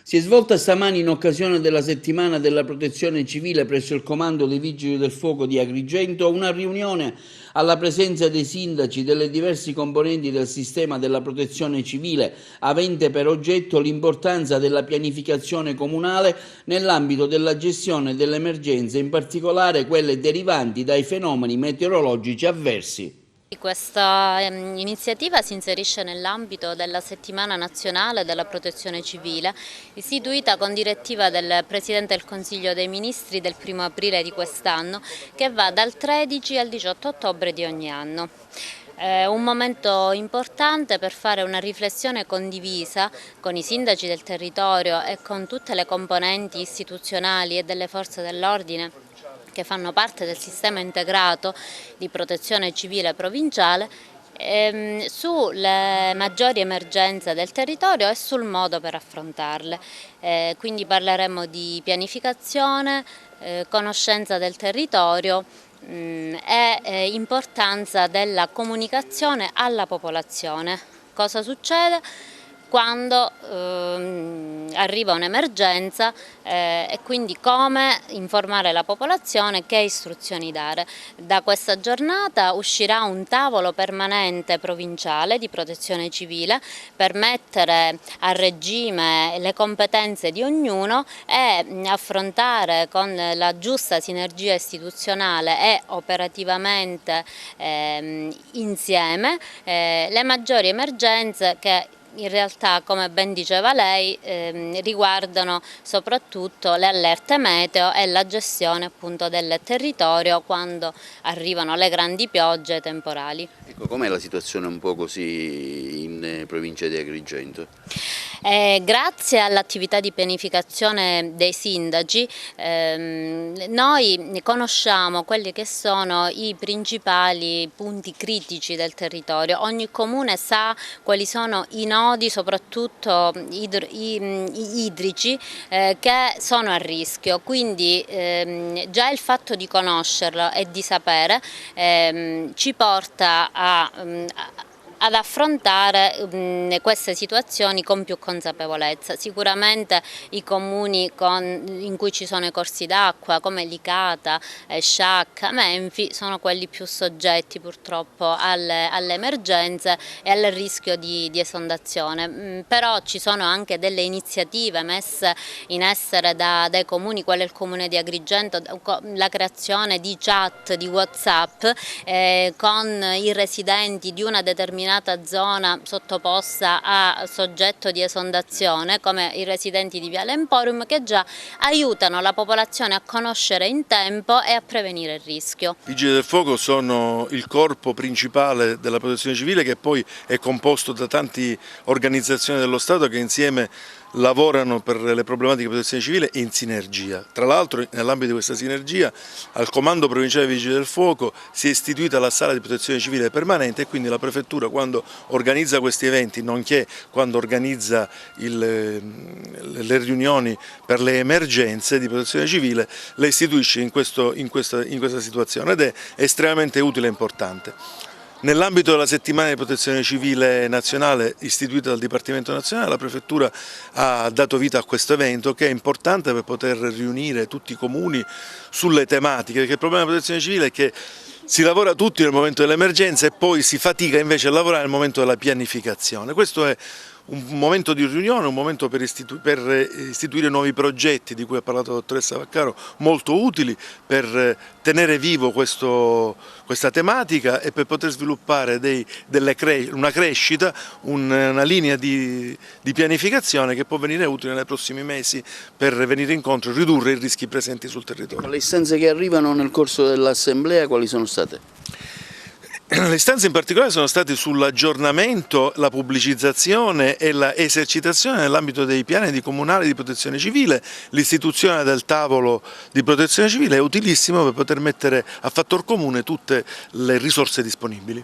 Si è svolta stamani in occasione della settimana della protezione civile presso il comando dei Vigili del Fuoco di Agrigento una riunione alla presenza dei sindaci delle diversi componenti del sistema della protezione civile, avente per oggetto l'importanza della pianificazione comunale nell'ambito della gestione delle emergenze, in particolare quelle derivanti dai fenomeni meteorologici avversi. Questa iniziativa si inserisce nell'ambito della Settimana Nazionale della Protezione Civile, istituita con direttiva del Presidente del Consiglio dei Ministri del 1° aprile di quest'anno, che va dal 13 al 18 ottobre di ogni anno. Un momento importante per fare una riflessione condivisa con i sindaci del territorio e con tutte le componenti istituzionali e delle forze dell'ordine che fanno parte del sistema integrato di protezione civile provinciale, sulle maggiori emergenze del territorio e sul modo per affrontarle. Quindi parleremo di pianificazione, conoscenza del territorio e importanza della comunicazione alla popolazione. Cosa succede quando arriva un'emergenza e quindi come informare la popolazione, che istruzioni dare. Da questa giornata uscirà un tavolo permanente provinciale di protezione civile per mettere a regime le competenze di ognuno e affrontare con la giusta sinergia istituzionale e operativamente insieme le maggiori emergenze che in realtà, come ben diceva lei, riguardano soprattutto le allerte meteo e la gestione appunto del territorio quando arrivano le grandi piogge temporali. Ecco, com'è la situazione un po' così in provincia di Agrigento? Grazie all'attività di pianificazione dei sindaci noi conosciamo quelli che sono i principali punti critici del territorio. Ogni comune sa quali sono i nodi, soprattutto idrici, che sono a rischio, quindi già il fatto di conoscerlo e di sapere ci porta ad affrontare queste situazioni con più consapevolezza. Sicuramente i comuni in cui ci sono i corsi d'acqua come Licata, Sciacca, Menfi sono quelli più soggetti purtroppo alle emergenze e al rischio di esondazione. Però ci sono anche delle iniziative messe in essere dai comuni, qual è il comune di Agrigento, la creazione di chat, di WhatsApp con i residenti di una determinata zona sottoposta a soggetto di esondazione, come i residenti di Viale Emporium, che già aiutano la popolazione a conoscere in tempo e a prevenire il rischio. I Vigili del Fuoco sono il corpo principale della protezione civile, che poi è composto da tante organizzazioni dello Stato che insieme lavorano per le problematiche di protezione civile in sinergia. Tra l'altro, nell'ambito di questa sinergia, al Comando Provinciale dei Vigili del Fuoco si è istituita la sala di protezione civile permanente e quindi la Prefettura, quando organizza questi eventi, nonché quando organizza le riunioni per le emergenze di protezione civile, le istituisce in questa situazione ed è estremamente utile e importante. Nell'ambito della settimana di protezione civile nazionale istituita dal Dipartimento Nazionale, la Prefettura ha dato vita a questo evento, che è importante per poter riunire tutti i comuni sulle tematiche, perché il problema della protezione civile è che si lavora tutti nel momento dell'emergenza e poi si fatica invece a lavorare nel momento della pianificazione. Questo è un momento di riunione, un momento per istituire nuovi progetti di cui ha parlato la dottoressa Vaccaro, molto utili per tenere vivo questa tematica e per poter sviluppare una crescita, una linea di pianificazione che può venire utile nei prossimi mesi per venire incontro e ridurre i rischi presenti sul territorio. Le istanze che arrivano nel corso dell'assemblea quali sono state? Le istanze in particolare sono state sull'aggiornamento, la pubblicizzazione e la esercitazione nell'ambito dei piani comunali di protezione civile. L'istituzione del tavolo di protezione civile è utilissimo per poter mettere a fattor comune tutte le risorse disponibili.